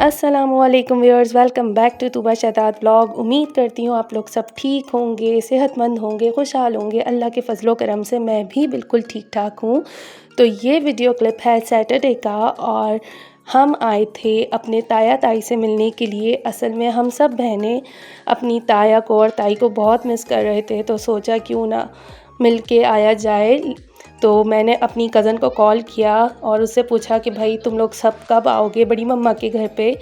अस्सलामुअलैकुम viewers, welcome back to Tuba Shahdad vlog. उम्मीद करती हूँ आप लोग सब ठीक होंगे, सेहतमंद होंगे, खुशहाल होंगे। अल्लाह के फजलो करम से मैं भी बिल्कुल ठीक ठाक हूँ। तो ये वीडियो क्लिप है सैटरडे का और हम आए थे अपने ताया ताई से मिलने के लिए। असल में हम सब बहनें अपनी ताया को और ताई को बहुत मिस कर रहे थे, तो सोचा क्यों ना मिल के आया जाए। तो मैंने अपनी कज़न को कॉल किया और उससे पूछा कि भाई तुम लोग सब कब आओगे बड़ी मम्मा के घर पे।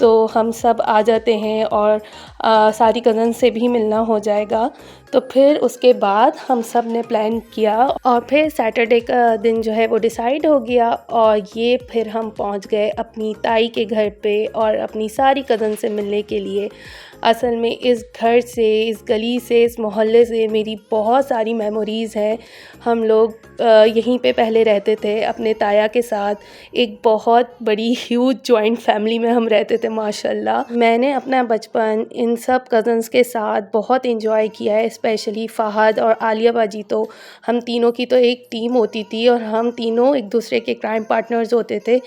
तो हम सब आ जाते हैं और सारी कज़न से भी मिलना हो जाएगा। तो फिर उसके बाद हम सब ने प्लान किया और फिर सैटरडे का दिन जो है वो डिसाइड हो गया और ये फिर हम पहुंच गए अपनी ताई के घर पे और अपनी सारी कज़न से मिलने के लिए। असल में इस घर से, इस गली से, इस मोहल्ले से मेरी बहुत सारी मेमोरीज़ हैं। हम लोग यहीं पे पहले रहते थे अपने ताया के साथ। एक बहुत बड़ी ह्यूज जॉइंट फैमिली में हम रहते थे माशाल्लाह। मैंने अपना बचपन इन सब कज़न्स के साथ बहुत इंजॉय किया है, स्पेशली फ़हद और आलिया बाजी। तो हम तीनों की तो एक टीम होती थी और हम तीनों एक दूसरे के क्राइम पार्टनर्स होते थे।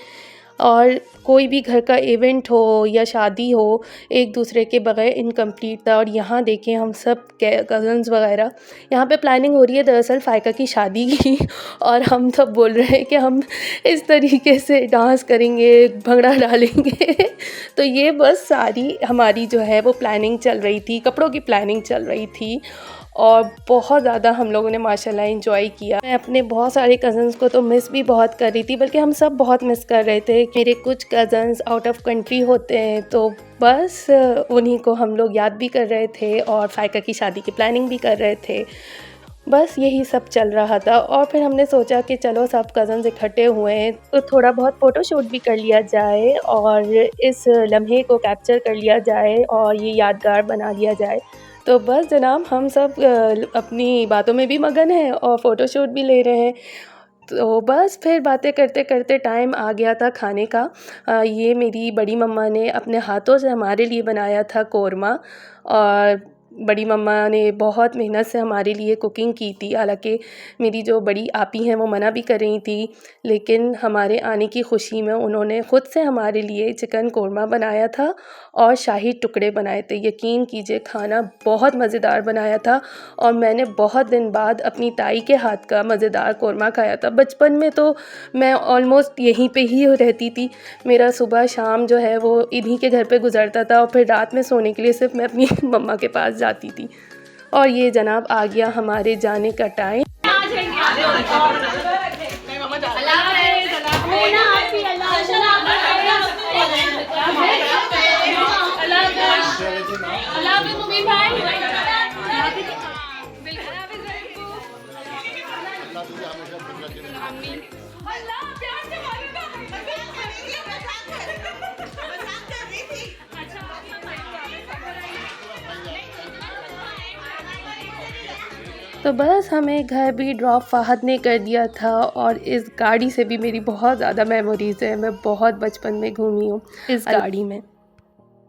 और कोई भी घर का इवेंट हो या शादी हो, एक दूसरे के बगैर इनकम्प्लीट था। और यहाँ देखें हम सब कज़न्स वगैरह, यहाँ पे प्लानिंग हो रही है दरअसल फ़ायका की शादी की और हम सब बोल रहे हैं कि हम इस तरीके से डांस करेंगे, भंगड़ा डालेंगे तो ये बस सारी हमारी जो है वो प्लानिंग चल रही थी, कपड़ों की प्लानिंग चल रही थी और बहुत ज़्यादा हम लोगों ने माशाल्लाह एंजॉय किया। मैं अपने बहुत सारे कज़न्स को तो मिस भी बहुत कर रही थी, बल्कि हम सब बहुत मिस कर रहे थे। मेरे कुछ कज़न्स आउट ऑफ कंट्री होते हैं, तो बस उन्हीं को हम लोग याद भी कर रहे थे और फ़ायका की शादी की प्लानिंग भी कर रहे थे। बस यही सब चल रहा था और फिर हमने सोचा कि चलो सब कज़न्स इकट्ठे हुए हैं तो थोड़ा बहुत फ़ोटोशूट भी कर लिया जाए और इस लम्हे को कैप्चर कर लिया जाए और ये यादगार बना लिया जाए। तो बस जनाब हम सब अपनी बातों में भी मगन हैं और फ़ोटोशूट भी ले रहे हैं। तो बस फिर बातें करते करते टाइम आ गया था खाने का। ये मेरी बड़ी मम्मा ने अपने हाथों से हमारे लिए बनाया था कोरमा और बड़ी मम्मा ने बहुत मेहनत से हमारे लिए कुकिंग की थी। हालांकि मेरी जो बड़ी आपी हैं वो मना भी कर रही थी, लेकिन हमारे आने की खुशी में उन्होंने ख़ुद से हमारे लिए चिकन कोरमा बनाया था और शाही टुकड़े बनाए थे। यकीन कीजिए खाना बहुत मज़ेदार बनाया था और मैंने बहुत दिन बाद अपनी ताई के हाथ का मज़ेदार कोरमा खाया था। बचपन में तो मैं ऑलमोस्ट यहीं पे ही रहती थी। मेरा सुबह शाम जो है वो इन्हीं के घर पे गुज़रता था और फिर रात में सोने के लिए सिर्फ मैं अपनी मम्मा के पास जाती थी। और ये जनाब आ गया हमारे जाने का टाइम। तो बस हमें घर भी ड्रॉप फ़हद ने कर दिया था और इस गाड़ी से भी मेरी बहुत ज़्यादा मेमोरीज़ है। मैं बहुत बचपन में घूमी हूँ इस गाड़ी में।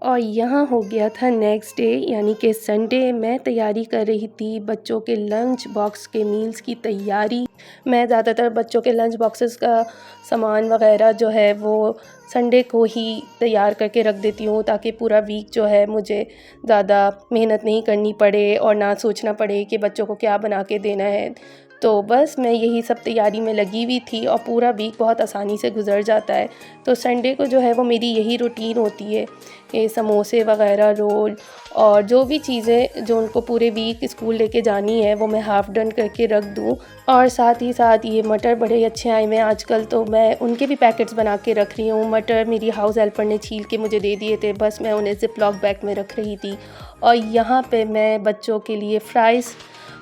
और यहाँ हो गया था नेक्स्ट डे यानी कि संडे। मैं तैयारी कर रही थी बच्चों के लंच बॉक्स के मील्स की तैयारी। मैं ज़्यादातर बच्चों के लंच बॉक्सेस का सामान वगैरह जो है वो संडे को ही तैयार करके रख देती हूँ, ताकि पूरा वीक जो है मुझे ज़्यादा मेहनत नहीं करनी पड़े और ना सोचना पड़े कि बच्चों को क्या बना के देना है। तो बस मैं यही सब तैयारी में लगी हुई थी और पूरा वीक बहुत आसानी से गुज़र जाता है। तो संडे को जो है वो मेरी यही रूटीन होती है कि समोसे वगैरह, रोल और जो भी चीज़ें जो उनको पूरे वीक स्कूल लेके जानी है वो मैं हाफ़ डन करके रख दूँ। और साथ ही साथ ये मटर बड़े अच्छे आए हुए हैं आजकल, तो मैं उनके भी पैकेट्स बना के रख रही हूँ। मटर मेरी हाउस हेल्पर ने छील के मुझे दे दिए थे, बस मैं उन्हें ज़िप-लॉक बैग में रख रही थी। और यहाँ पे मैं बच्चों के लिए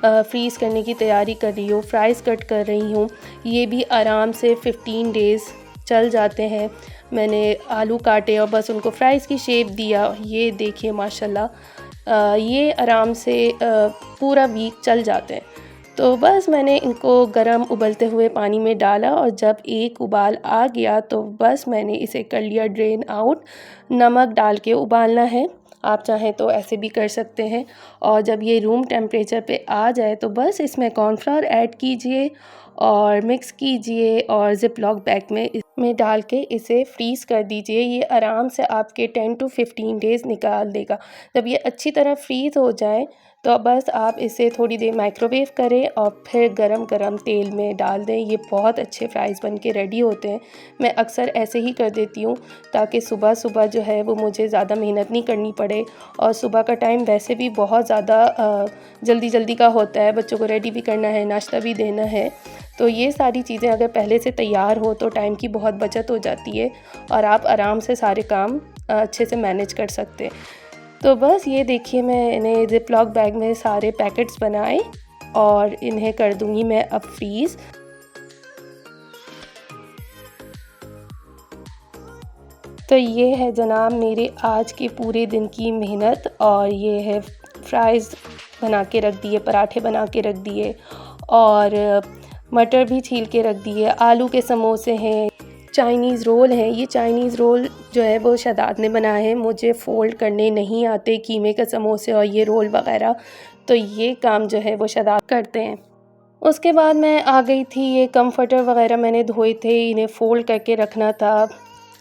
फ्रीज़ करने की तैयारी कर रही हूँ, फ्राइज़ कट कर रही हूँ। ये भी आराम से 15 डेज़ चल जाते हैं। मैंने आलू काटे और बस उनको फ्राइज़ की शेप दिया। ये देखिए माशाल्लाह ये आराम से पूरा वीक चल जाते हैं। तो बस मैंने इनको गरम उबलते हुए पानी में डाला और जब एक उबाल आ गया तो बस मैंने इसे कर लिया ड्रेन आउट। नमक डाल के उबालना है, आप चाहें तो ऐसे भी कर सकते हैं। और जब ये रूम टेम्परेचर पे आ जाए तो बस इसमें कॉर्नफ्लावर ऐड कीजिए और मिक्स कीजिए और ज़िप लॉक बैग में डाल के इसे फ्रीज़ कर दीजिए। ये आराम से आपके 10 टू 15 डेज़ निकाल देगा। जब ये अच्छी तरह फ्रीज़ हो जाए तो बस आप इसे थोड़ी देर माइक्रोवेव करें और फिर गरम गरम तेल में डाल दें। ये बहुत अच्छे फ्राइज़ बन के रेडी होते हैं। मैं अक्सर ऐसे ही कर देती हूँ ताकि सुबह सुबह जो है वो मुझे ज़्यादा मेहनत नहीं करनी पड़े, और सुबह का टाइम वैसे भी बहुत ज़्यादा जल्दी जल्दी का होता है, बच्चों को रेडी भी करना है, नाश्ता भी देना है। तो ये सारी चीज़ें अगर पहले से तैयार हो तो टाइम की बहुत बचत हो जाती है और आप आराम से सारे काम अच्छे से मैनेज कर सकते हैं। तो बस ये देखिए, मैंने ज़िप लॉक बैग में सारे पैकेट्स बनाए और इन्हें कर दूँगी मैं अब फ्रीज़। तो ये है जनाब मेरे आज के पूरे दिन की मेहनत, और ये है फ्राइज़ बना के रख दिए, पराठे बना के रख दिए और मटर भी छील के रख दिए, आलू के समोसे हैं, चाइनीज़ रोल हैं। ये चाइनीज़ रोल जो है वो शहदाद ने बनाए हैं, मुझे फ़ोल्ड करने नहीं आते कीमे के समोसे और ये रोल वग़ैरह, तो ये काम जो है वो शहदाद करते हैं। उसके बाद मैं आ गई थी, ये कम्फ़र्टर वग़ैरह मैंने धोए थे, इन्हें फ़ोल्ड करके रखना था।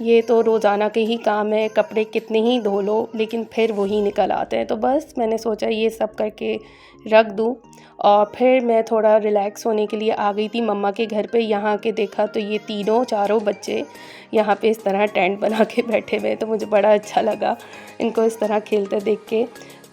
ये तो रोज़ाना के ही काम है, कपड़े कितने ही धो लो लेकिन फिर वही निकल आते हैं। तो बस मैंने सोचा ये सब करके रख दूँ और फिर मैं थोड़ा रिलैक्स होने के लिए आ गई थी मम्मा के घर पे। यहाँ के देखा तो ये तीनों चारों बच्चे यहाँ पे इस तरह टेंट बना के बैठे हुए, तो मुझे बड़ा अच्छा लगा इनको इस तरह खेलते देख के।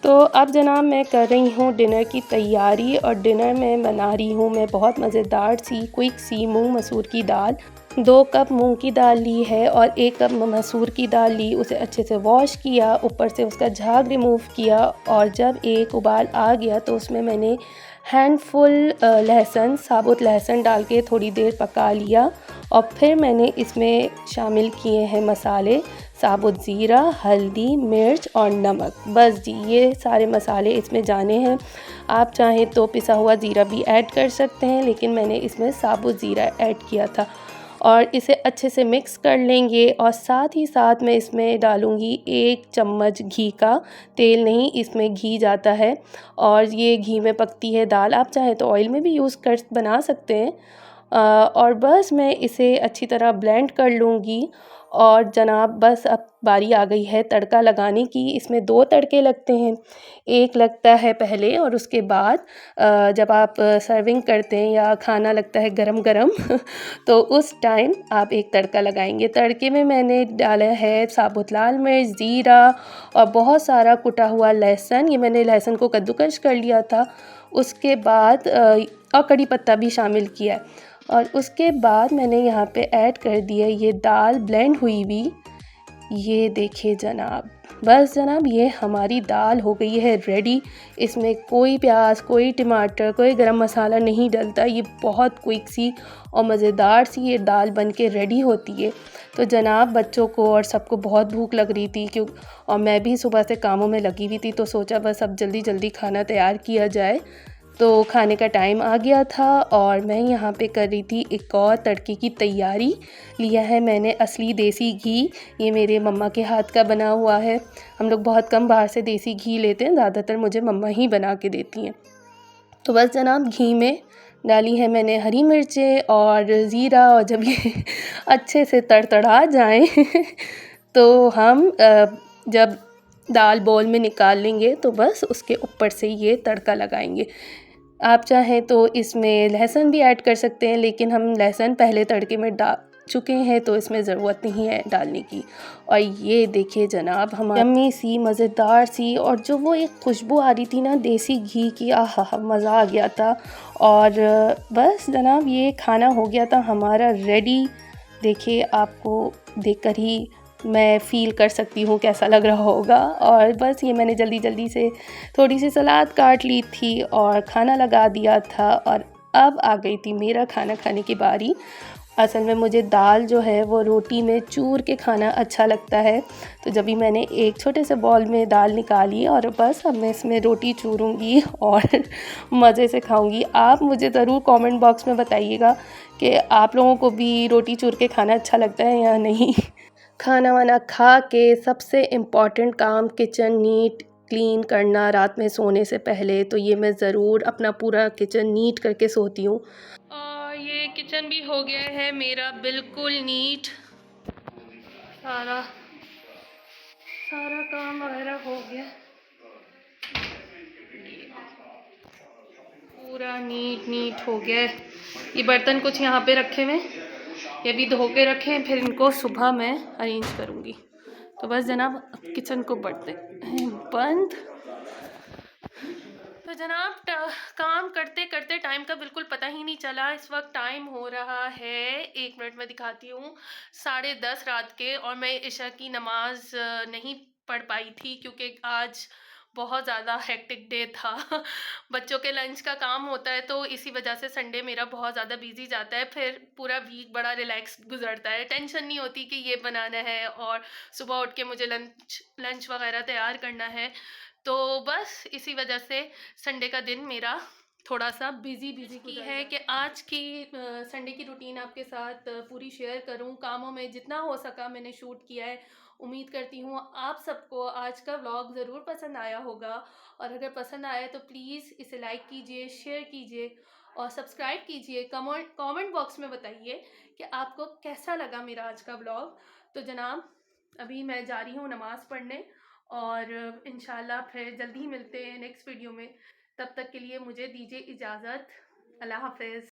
तो अब जनाब मैं कर रही हूँ डिनर की तैयारी, और डिनर में बना रही हूँ मैं बहुत मज़ेदार सी क्विक सी मूंग मसूर की दाल। 2 कप मूंग की दाल ली है और 1 कप मसूर की दाल ली, उसे अच्छे से वॉश किया, ऊपर से उसका झाग रिमूव किया, और जब एक उबाल आ गया तो उसमें मैंने हैंडफुल लहसुन, साबुत लहसुन डाल के थोड़ी देर पका लिया, और फिर मैंने इसमें शामिल किए हैं मसाले, साबुत ज़ीरा, हल्दी, मिर्च और नमक। बस जी, ये सारे मसाले इसमें जाने हैं। आप चाहें तो पिसा हुआ ज़ीरा भी ऐड कर सकते हैं, लेकिन मैंने इसमें साबुत ज़ीरा ऐड किया था, और इसे अच्छे से मिक्स कर लेंगे। और साथ ही साथ मैं इसमें डालूँगी 1 चम्मच घी का, तेल नहीं, इसमें घी जाता है और ये घी में पकती है दाल। आप चाहें तो ऑयल में भी यूज़ कर बना सकते हैं। और बस मैं इसे अच्छी तरह ब्लेंड कर लूँगी, और जनाब बस अब बारी आ गई है तड़का लगाने की। इसमें 2 तड़के लगते हैं, एक लगता है पहले और उसके बाद जब आप सर्विंग करते हैं या खाना लगता है गरम गरम तो उस टाइम आप एक तड़का लगाएंगे। तड़के में मैंने डाला है साबुत लाल मिर्च, ज़ीरा और बहुत सारा कुटा हुआ लहसुन। ये मैंने लहसुन को कद्दूकस कर लिया था। उसके बाद और कड़ी पत्ता भी शामिल किया है, और उसके बाद मैंने यहाँ पे ऐड कर दिया ये दाल ब्लेंड हुई हुई। ये देखिए जनाब, बस जनाब ये हमारी दाल हो गई है रेडी। इसमें कोई प्याज, कोई टमाटर, कोई गरम मसाला नहीं डलता। ये बहुत क्विक सी और मज़ेदार सी ये दाल बन के रेडी होती है। तो जनाब बच्चों को और सबको बहुत भूख लग रही थी, क्यों, और मैं भी सुबह से कामों में लगी हुई थी, तो सोचा बस अब जल्दी जल्दी खाना तैयार किया जाए। तो खाने का टाइम आ गया था और मैं यहाँ पे कर रही थी एक और तड़के की तैयारी। लिया है मैंने असली देसी घी, ये मेरे मम्मा के हाथ का बना हुआ है। हम लोग बहुत कम बाहर से देसी घी लेते हैं, ज़्यादातर मुझे मम्मा ही बना के देती हैं। तो बस जनाब घी में डाली है मैंने हरी मिर्चें और ज़ीरा, और जब ये अच्छे से तड़तड़ा जाएं तो हम जब दाल बोल में निकाल लेंगे तो बस उसके ऊपर से ये तड़का लगाएंगे। आप चाहें तो इसमें लहसुन भी ऐड कर सकते हैं, लेकिन हम लहसुन पहले तड़के में डाल चुके हैं तो इसमें ज़रूरत नहीं है डालने की। और ये देखिए जनाब हमारी यम्मी सी मज़ेदार सी, और जो वो एक खुशबू आ रही थी ना देसी घी की, आहा मज़ा आ गया था। और बस जनाब ये खाना हो गया था हमारा रेडी। देखिए आपको देखकर ही मैं फ़ील कर सकती हूँ कैसा लग रहा होगा। और बस ये मैंने जल्दी जल्दी से थोड़ी सी सलाद काट ली थी और खाना लगा दिया था, और अब आ गई थी मेरा खाना खाने की बारी। असल में मुझे दाल जो है वो रोटी में चूर के खाना अच्छा लगता है, तो जब भी मैंने एक छोटे से बॉल में दाल निकाली और बस अब मैं इसमें रोटी चूरूँगी और मज़े से खाऊँगी। आप मुझे ज़रूर कमेंट बॉक्स में बताइएगा कि आप लोगों को भी रोटी चूर के खाना अच्छा लगता है या नहीं। खाना वाना खा के सबसे इम्पॉर्टेंट काम किचन नीट क्लीन करना रात में सोने से पहले, तो ये मैं ज़रूर अपना पूरा किचन नीट करके सोती हूँ। और ये किचन भी हो गया है मेरा बिल्कुल नीट, सारा काम वगैरह हो गया, पूरा नीट हो गया है। ये बर्तन कुछ यहाँ पे रखे हुए, ये भी धो के रखे हैं, फिर इनको सुबह मैं अरेंज करूँगी। तो बस जनाब अब किचन को बढ़ते हैं बंद। तो जनाब काम करते करते टाइम का बिल्कुल पता ही नहीं चला। इस वक्त टाइम हो रहा है, 1 मिनट में दिखाती हूँ, 10:30 रात के। और मैं इशा की नमाज नहीं पढ़ पाई थी क्योंकि आज बहुत ज़्यादा हेक्टिक डे था। बच्चों के लंच का काम होता है, तो इसी वजह से संडे मेरा बहुत ज़्यादा बिजी जाता है। फिर पूरा वीक बड़ा रिलैक्स गुजरता है, टेंशन नहीं होती कि ये बनाना है और सुबह उठ के मुझे लंच वगैरह तैयार करना है। तो बस इसी वजह से संडे का दिन मेरा थोड़ा सा बिजी की है कि आज की संडे की रूटीन आपके साथ पूरी शेयर करूं। कामों में जितना हो सका मैंने शूट किया है। उम्मीद करती हूँ आप सबको आज का व्लॉग ज़रूर पसंद आया होगा, और अगर पसंद आया तो प्लीज़ इसे लाइक कीजिए, शेयर कीजिए और सब्सक्राइब कीजिए। कमेंट बॉक्स में बताइए कि आपको कैसा लगा मेरा आज का व्लॉग। तो जनाब अभी मैं जा रही हूँ नमाज़ पढ़ने, और इंशाल्लाह फिर जल्दी ही मिलते हैं नेक्स्ट वीडियो में। तब तक के लिए मुझे दीजिए इजाज़त। अल्लाह हाफ़िज़।